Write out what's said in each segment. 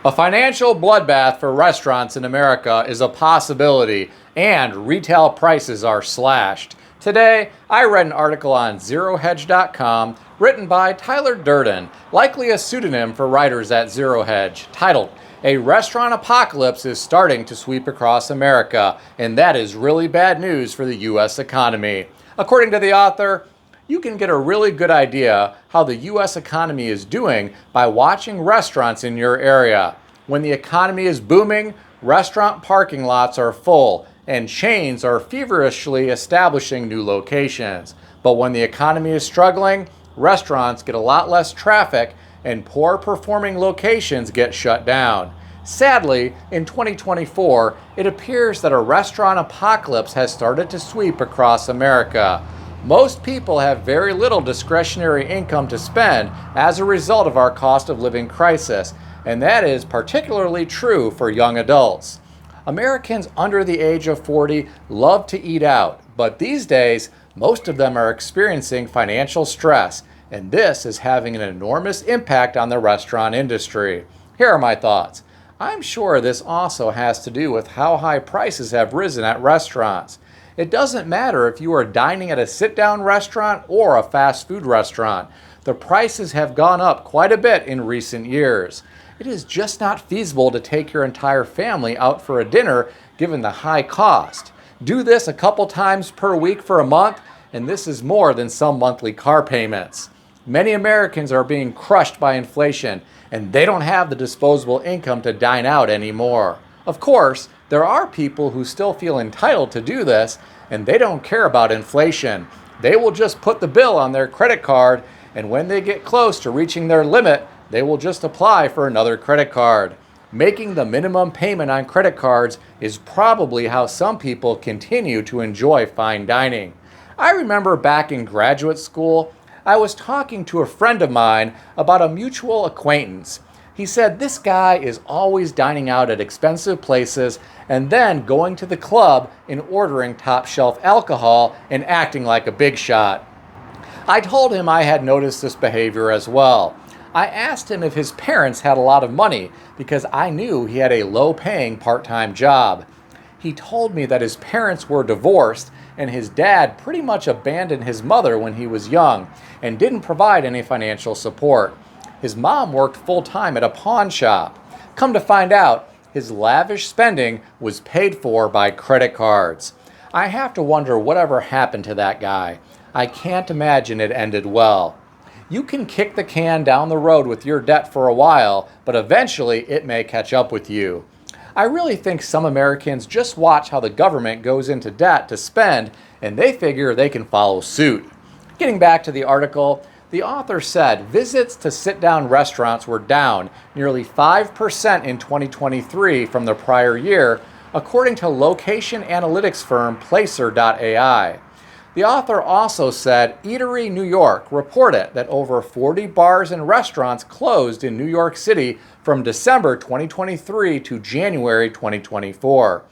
A financial bloodbath for restaurants in America is a possibility, and retail prices are slashed. Today, I read an article on ZeroHedge.com written by Tyler Durden, likely a pseudonym for writers at ZeroHedge, titled, "A Restaurant Apocalypse is Starting to Sweep Across America, and that is really bad news for the U.S. economy." According to the author, you can get a really good idea how the U.S. economy is doing by watching restaurants in your area. When the economy is booming, restaurant parking lots are full, and chains are feverishly establishing new locations. But when the economy is struggling, restaurants get a lot less traffic, and poor performing locations get shut down. Sadly, in 2024, it appears that a restaurant apocalypse has started to sweep across America. Most people have very little discretionary income to spend as a result of our cost of living crisis, and that is particularly true for young adults. Americans under the age of 40 love to eat out, but these days, most of them are experiencing financial stress, and this is having an enormous impact on the restaurant industry. Here are my thoughts. I'm sure this also has to do with how high prices have risen at restaurants. It doesn't matter if you are dining at a sit-down restaurant or a fast food restaurant. The prices have gone up quite a bit in recent years. It is just not feasible to take your entire family out for a dinner given the high cost. Do this a couple times per week for a month, and this is more than some monthly car payments. Many Americans are being crushed by inflation, and they don't have the disposable income to dine out anymore. Of course, there are people who still feel entitled to do this, and they don't care about inflation. They will just put the bill on their credit card, and when they get close to reaching their limit, they will just apply for another credit card. Making the minimum payment on credit cards is probably how some people continue to enjoy fine dining. I remember back in graduate school, I was talking to a friend of mine about a mutual acquaintance. He said this guy is always dining out at expensive places and then going to the club and ordering top shelf alcohol and acting like a big shot. I told him I had noticed this behavior as well. I asked him if his parents had a lot of money because I knew he had a low-paying part-time job. He told me that his parents were divorced and his dad pretty much abandoned his mother when he was young and didn't provide any financial support. His mom worked full-time at a pawn shop. Come to find out, his lavish spending was paid for by credit cards. I have to wonder whatever happened to that guy. I can't imagine it ended well. You can kick the can down the road with your debt for a while, but eventually it may catch up with you. I really think some Americans just watch how the government goes into debt to spend, and they figure they can follow suit. Getting back to the article, the author said visits to sit-down restaurants were down nearly 5% in 2023 from the prior year, according to location analytics firm Placer.ai. The author also said Eatery New York reported that over 40 bars and restaurants closed in New York City from December 2023 to January 2024.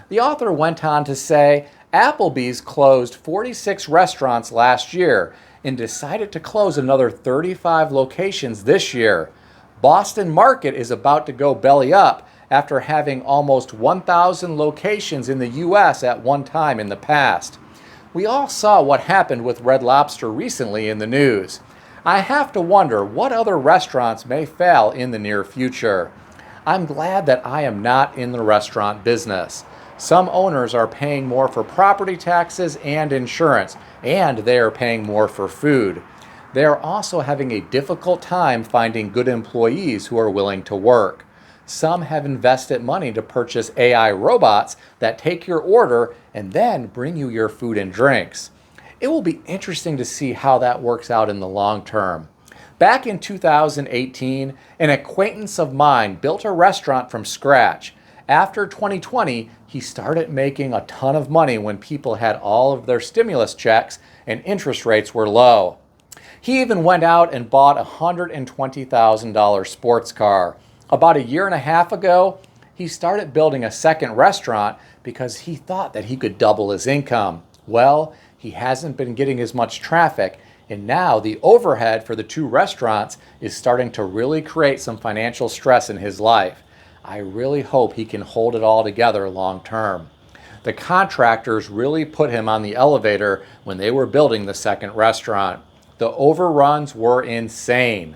The author went on to say Applebee's closed 46 restaurants last year and decided to close another 35 locations this year. Boston Market is about to go belly up after having almost 1,000 locations in the U.S. at one time in the past. We all saw what happened with Red Lobster recently in the news. I have to wonder what other restaurants may fail in the near future. I'm glad that I am not in the restaurant business. Some owners are paying more for property taxes and insurance, and they are paying more for food. They are also having a difficult time finding good employees who are willing to work. Some have invested money to purchase AI robots that take your order and then bring you your food and drinks. It will be interesting to see how that works out in the long term. Back in 2018, an acquaintance of mine built a restaurant from scratch. After 2020, he started making a ton of money when people had all of their stimulus checks and interest rates were low. He even went out and bought a $120,000 sports car. About a year and a half ago, he started building a second restaurant because he thought that he could double his income. Well, he hasn't been getting as much traffic, And now the overhead for the two restaurants is starting to really create some financial stress in his life. I really hope he can hold it all together long term. The contractors really put him on the elevator when they were building the second restaurant. The overruns were insane.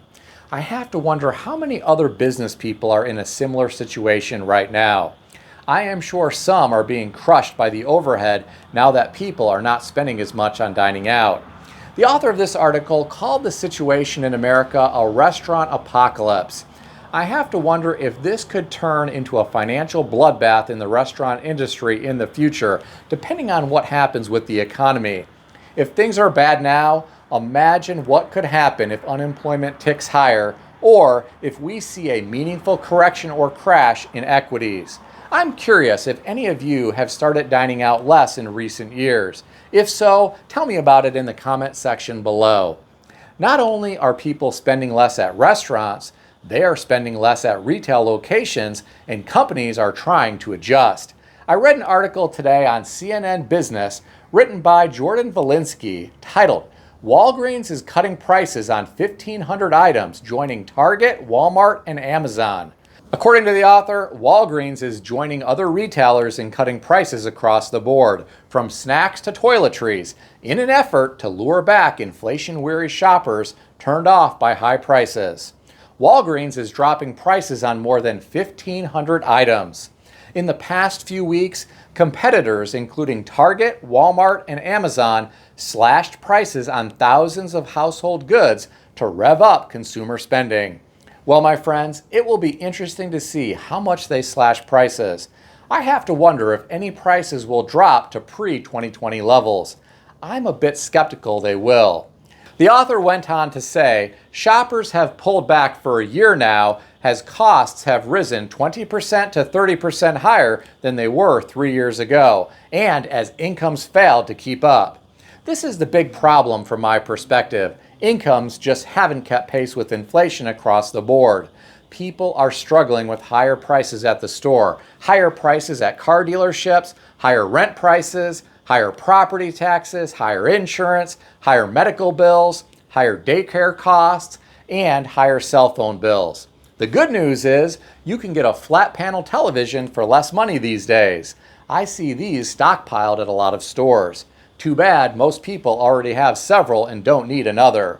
I have to wonder how many other business people are in a similar situation right now. I am sure some are being crushed by the overhead now that people are not spending as much on dining out. The author of this article called the situation in America a restaurant apocalypse. I have to wonder if this could turn into a financial bloodbath in the restaurant industry in the future, depending on what happens with the economy. If things are bad now, imagine what could happen if unemployment ticks higher, or if we see a meaningful correction or crash in equities. I'm curious if any of you have started dining out less in recent years. If so, tell me about it in the comment section below. Not only are people spending less at restaurants, they are spending less at retail locations, and companies are trying to adjust. I read an article today on CNN Business written by Jordan Valinsky titled, "Walgreens is cutting prices on 1,500 items, joining Target, Walmart, and Amazon." According to the author, Walgreens is joining other retailers in cutting prices across the board, from snacks to toiletries, in an effort to lure back inflation-weary shoppers turned off by high prices. Walgreens is dropping prices on more than 1,500 items. In the past few weeks, competitors including Target, Walmart, and Amazon slashed prices on thousands of household goods to rev up consumer spending. Well, my friends, it will be interesting to see how much they slash prices. I have to wonder if any prices will drop to pre-2020 levels. I'm a bit skeptical they will. The author went on to say, shoppers have pulled back for a year now as costs have risen 20% to 30% higher than they were 3 years ago, and as incomes failed to keep up. This is the big problem from my perspective. Incomes just haven't kept pace with inflation across the board. People are struggling with higher prices at the store, higher prices at car dealerships, higher rent prices, higher property taxes, higher insurance, higher medical bills, higher daycare costs, and higher cell phone bills. The good news is you can get a flat panel television for less money these days. I see these stockpiled at a lot of stores. Too bad most people already have several and don't need another.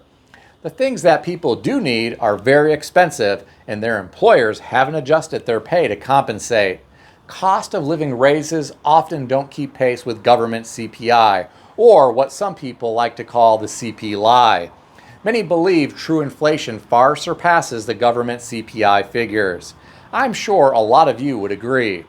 The things that people do need are very expensive, and their employers haven't adjusted their pay to compensate. Cost of living raises often don't keep pace with government CPI, or what some people like to call the CP lie. Many believe true inflation far surpasses the government CPI figures. I'm sure a lot of you would agree.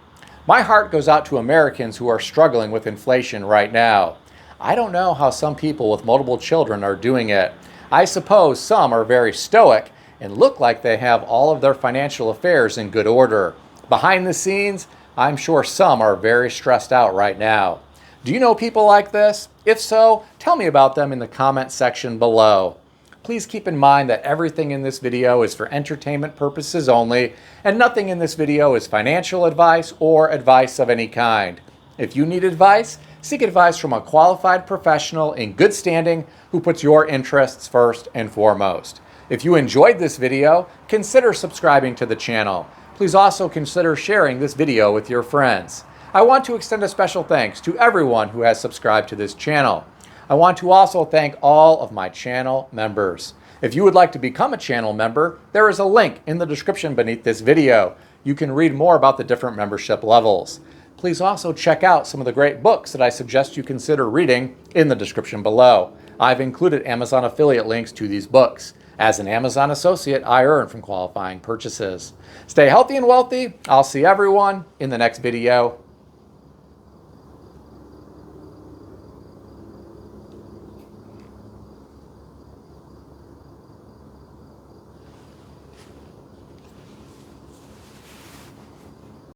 My heart goes out to Americans who are struggling with inflation right now. I don't know how some people with multiple children are doing it. I suppose some are very stoic and look like they have all of their financial affairs in good order. Behind the scenes, I'm sure some are very stressed out right now. Do you know people like this? If so, tell me about them in the comment section below. Please keep in mind that everything in this video is for entertainment purposes only, and nothing in this video is financial advice or advice of any kind. If you need advice, seek advice from a qualified professional in good standing who puts your interests first and foremost. If you enjoyed this video, consider subscribing to the channel. Please also consider sharing this video with your friends. I want to extend a special thanks to everyone who has subscribed to this channel. I want to also thank all of my channel members. If you would like to become a channel member, there is a link in the description beneath this video. You can read more about the different membership levels. Please also check out some of the great books that I suggest you consider reading in the description below. I've included Amazon affiliate links to these books. As an Amazon associate, I earn from qualifying purchases. Stay healthy and wealthy. I'll see everyone in the next video.